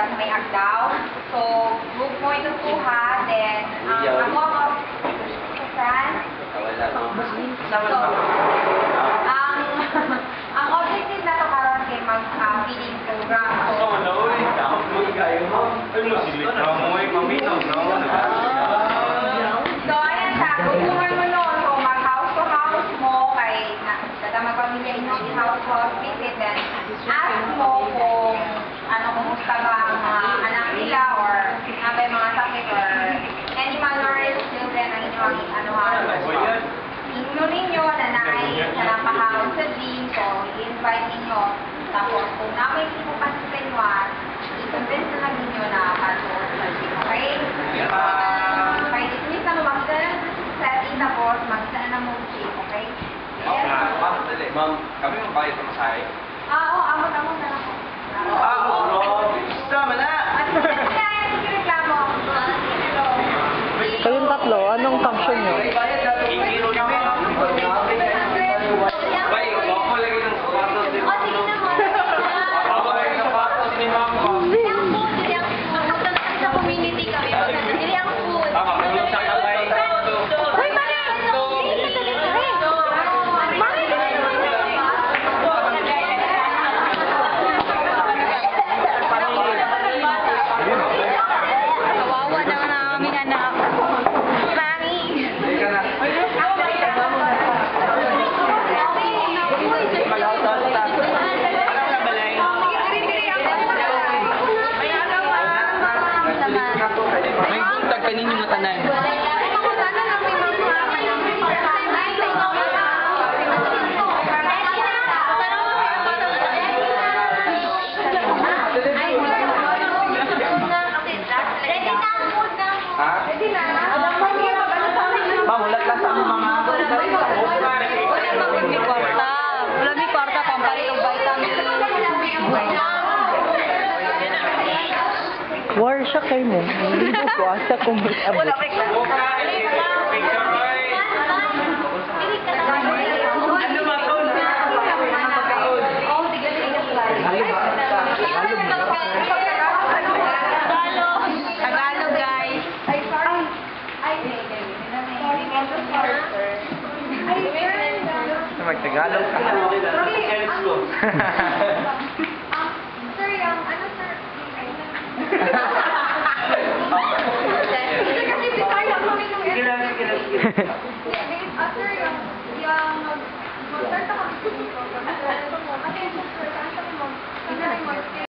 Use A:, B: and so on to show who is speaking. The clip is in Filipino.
A: sa may Agdao. So, group mo ito po ha. Then, ako, Fran. So, ang objective na to karon kay mag-feeding program. So, ayan siya. Gustuhan mo nun. So, mag-house to house mo kay magpamilya inyo house to house visit. Then, ask mo kung kumusta ba ang mga anak nila or may mga sakit or any malnourished children ang inyong Inuno ninyo na napahawag sa gym, so i-invite ninyo. Tapos, kung namin hindi mo pasipenwan, i-convince na lang ninyo na patuot sa gym, okay? Okay, dismiss na makita lang sa setting, tapos makita na mo gym, okay? Yes?
B: Ma'am, kami mo bayad sa masahe?
A: Oo, amot-amot na lang po.
B: Sama na!
C: Kayong tatlo, anong function nyo?
B: Bay, wag mo lagi ng sapatos din. Wag mo lagi ng sapatos ni Mama.
A: Sa community kami, hindi ang food.
B: Tama, tulong sa kalay.
A: Hoy, bakit? Kawawa naman ang aming anak.
B: May buntag kaninyo nga tanan. Ma'am, ulat lang sa aming mga
A: Wala may kwarta, pampalit ng vitamin.
C: War siya kayo mo. Hindi mo po asa kung may abot.
A: Wala may kwarta. Tagalog, guys. Ay, sorry.
B: Mag-Tagalog ka.
A: Sir, ano, sir? Kasi Bisaya kami nung